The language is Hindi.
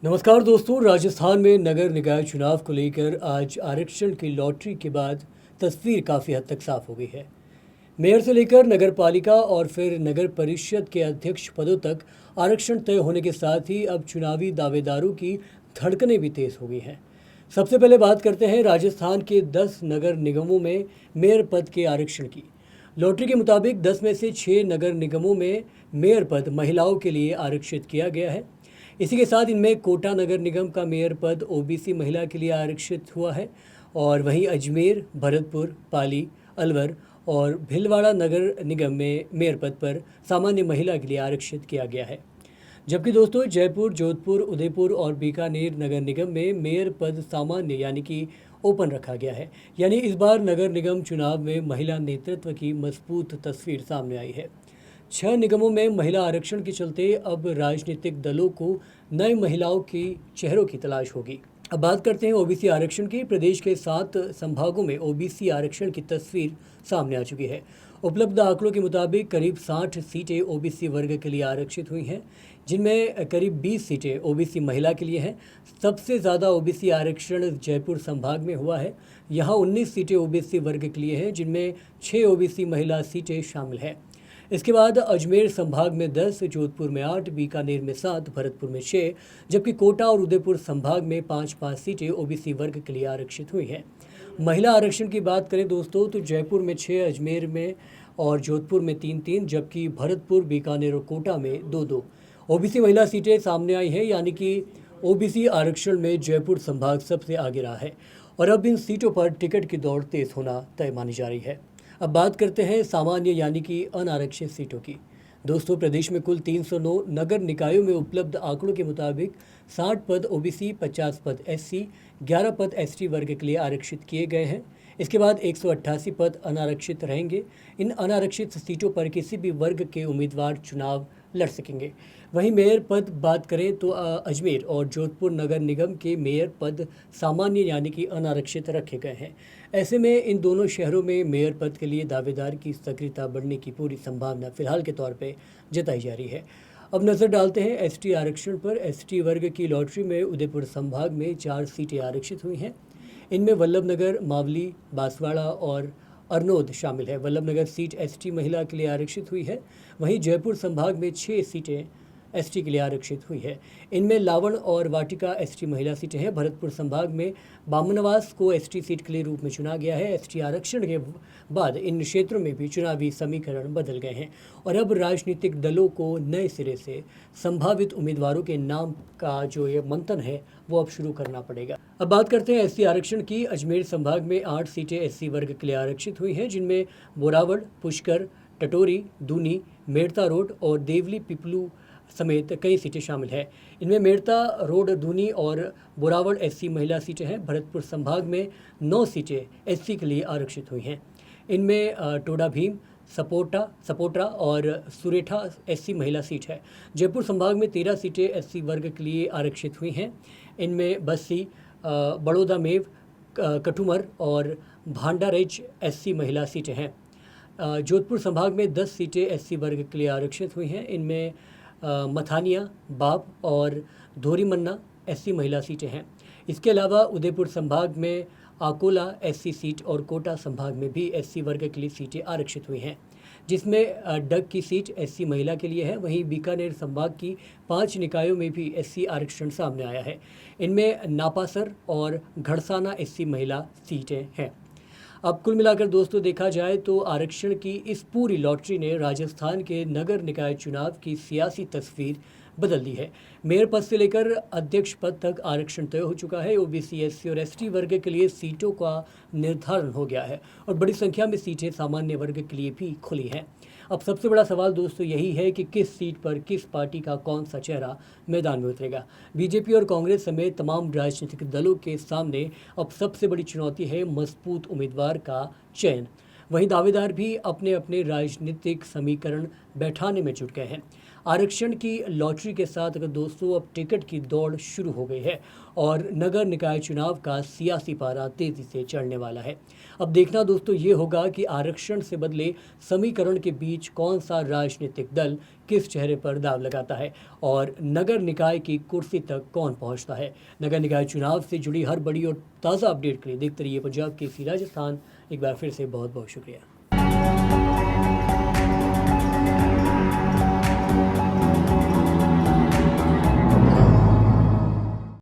नमस्कार दोस्तों। राजस्थान में नगर निकाय चुनाव को लेकर आज आरक्षण की लॉटरी के बाद तस्वीर काफ़ी हद तक साफ हो गई है। मेयर से लेकर नगर पालिका और फिर नगर परिषद के अध्यक्ष पदों तक आरक्षण तय होने के साथ ही अब चुनावी दावेदारों की धड़कनें भी तेज हो गई हैं। सबसे पहले बात करते हैं राजस्थान के 10 नगर निगमों में मेयर पद के आरक्षण की। लॉटरी के मुताबिक 10 में से 6 नगर निगमों में मेयर पद महिलाओं के लिए आरक्षित किया गया है। इसी के साथ इनमें कोटा नगर निगम का मेयर पद ओबीसी महिला के लिए आरक्षित हुआ है और वहीं अजमेर, भरतपुर, पाली, अलवर और भीलवाड़ा नगर निगम में मेयर पद पर सामान्य महिला के लिए आरक्षित किया गया है। जबकि दोस्तों जयपुर, जोधपुर, उदयपुर और बीकानेर नगर निगम में मेयर पद सामान्य यानी कि ओपन रखा गया है। यानी इस बार नगर निगम चुनाव में महिला नेतृत्व की मजबूत तस्वीर सामने आई है। 6 निगमों में महिला आरक्षण के चलते अब राजनीतिक दलों को नए महिलाओं की चेहरों की तलाश होगी। अब बात करते हैं ओबीसी आरक्षण की। प्रदेश के 7 संभागों में ओबीसी आरक्षण की तस्वीर सामने आ चुकी है। उपलब्ध आंकड़ों के मुताबिक करीब 60 सीटें ओबीसी वर्ग के लिए आरक्षित हुई हैं, जिनमें करीब 20 सीटें ओबीसी महिला के लिए हैं। सबसे ज़्यादा ओबीसी आरक्षण जयपुर संभाग में हुआ है। यहाँ 19 सीटें ओबीसी वर्ग के लिए हैं, जिनमें 6 ओबीसी महिला सीटें शामिल हैं। इसके बाद अजमेर संभाग में 10, जोधपुर में 8, बीकानेर में 7, भरतपुर में 6, जबकि कोटा और उदयपुर संभाग में 5-5 सीटें ओबीसी वर्ग के लिए आरक्षित हुई हैं। महिला आरक्षण की बात करें दोस्तों तो जयपुर में 6, अजमेर में और जोधपुर में 3-3, जबकि भरतपुर, बीकानेर और कोटा में 2-2 ओबीसी महिला सीटें सामने आई हैं। यानी कि ओबीसी आरक्षण में जयपुर संभाग सबसे आगे रहा है और अब इन सीटों पर टिकट की दौड़ तेज होना तय मानी जा रही है। अब बात करते हैं सामान्य यानी कि अनारक्षित सीटों की। दोस्तों प्रदेश में कुल 309 नगर निकायों में उपलब्ध आंकड़ों के मुताबिक 60 पद ओबीसी, 50 पद एससी, 11 पद एसटी वर्ग के लिए आरक्षित किए गए हैं। इसके बाद 188 पद अनारक्षित रहेंगे। इन अनारक्षित सीटों पर किसी भी वर्ग के उम्मीदवार चुनाव लड़ सकेंगे। वहीं मेयर पद बात करें तो अजमेर और जोधपुर नगर निगम के मेयर पद सामान्य यानी कि अनारक्षित रखे गए हैं। ऐसे में इन दोनों शहरों में मेयर पद के लिए दावेदार की सक्रियता बढ़ने की पूरी संभावना फिलहाल के तौर पे जताई जा रही है। अब नज़र डालते हैं एसटी आरक्षण पर। एसटी वर्ग की लॉटरी में उदयपुर संभाग में 4 सीटें आरक्षित हुई हैं। इनमें वल्लभनगर, मावली, बांसवाड़ा और अरनोद शामिल है। वल्लभनगर सीट एसटी महिला के लिए आरक्षित हुई है। वहीं जयपुर संभाग में 6 सीटें एसटी के लिए आरक्षित हुई है। इनमें लावण और वाटिका एसटी महिला सीटें हैं। भरतपुर संभाग में बामनवास को एसटी सीट के लिए रूप में चुना गया है। एसटी आरक्षण के बाद इन क्षेत्रों में भी चुनावी समीकरण बदल गए हैं और अब राजनीतिक दलों को नए सिरे से संभावित उम्मीदवारों के नाम का जो ये मंथन है वो अब शुरू करना पड़ेगा। अब बात करते हैं एससी आरक्षण की। अजमेर संभाग में 8 सीटें एससी वर्ग के लिए आरक्षित हुई हैं, जिनमें बोरावड़, पुष्कर, टटोरी, दूनी, मेड़ता रोड और देवली पिपलू समेत कई सीटें शामिल हैं। इनमें मेड़ता रोड, दूनी और बोरावड़ एससी महिला सीटें हैं। भरतपुर संभाग में 9 सीटें एससी के लिए आरक्षित हुई हैं। इनमें टोडा भीम, सपोट्रा और सुरेठा एससी महिला सीट है। जयपुर संभाग में 13 सीटें एससी वर्ग के लिए आरक्षित हुई हैं। इनमें बस्सी, बड़ौदा मेव, कठुमर और भांडारेज एससी महिला सीटें हैं। जोधपुर संभाग में 10 सीटें एससी वर्ग के लिए आरक्षित हुई हैं। इनमें मथानिया, बाप और धोरीमन्ना एससी महिला सीटें हैं। इसके अलावा उदयपुर संभाग में आकोला एससी सीट और कोटा संभाग में भी एससी वर्ग के लिए सीटें आरक्षित हुई हैं, जिसमें डग की सीट एससी महिला के लिए है। वहीं बीकानेर संभाग की 5 निकायों में भी एससी आरक्षण सामने आया है। इनमें नापासर और घड़साना एससी महिला सीटें हैं। अब कुल मिलाकर दोस्तों देखा जाए तो आरक्षण की इस पूरी लॉटरी ने राजस्थान के नगर निकाय चुनाव की सियासी तस्वीर बदल दी है। मेयर पद से लेकर अध्यक्ष पद तक आरक्षण तय हो चुका है। ओबीसी, एससी और एसटी वर्ग के लिए सीटों का निर्धारण हो गया है और बड़ी संख्या में सीटें सामान्य वर्ग के लिए भी खुली हैं। अब सबसे बड़ा सवाल दोस्तों यही है कि किस सीट पर किस पार्टी का कौन सा चेहरा मैदान में उतरेगा। बीजेपी और कांग्रेस समेत तमाम राजनीतिक दलों के सामने अब सबसे बड़ी चुनौती है मजबूत उम्मीदवार का चयन। वहीं दावेदार भी अपने अपने राजनीतिक समीकरण बैठाने में जुट गए हैं। आरक्षण की लॉटरी के साथ अगर दोस्तों अब टिकट की दौड़ शुरू हो गई है और नगर निकाय चुनाव का सियासी पारा तेजी से चढ़ने वाला है। अब देखना दोस्तों ये होगा कि आरक्षण से बदले समीकरण के बीच कौन सा राजनीतिक दल किस चेहरे पर दाव लगाता है और नगर निकाय की कुर्सी तक कौन पहुंचता है। नगर निकाय चुनाव से जुड़ी हर बड़ी और ताज़ा अपडेट के लिए देखते रहिए पंजाब केसरी राजस्थान। एक बार फिर से बहुत बहुत शुक्रिया।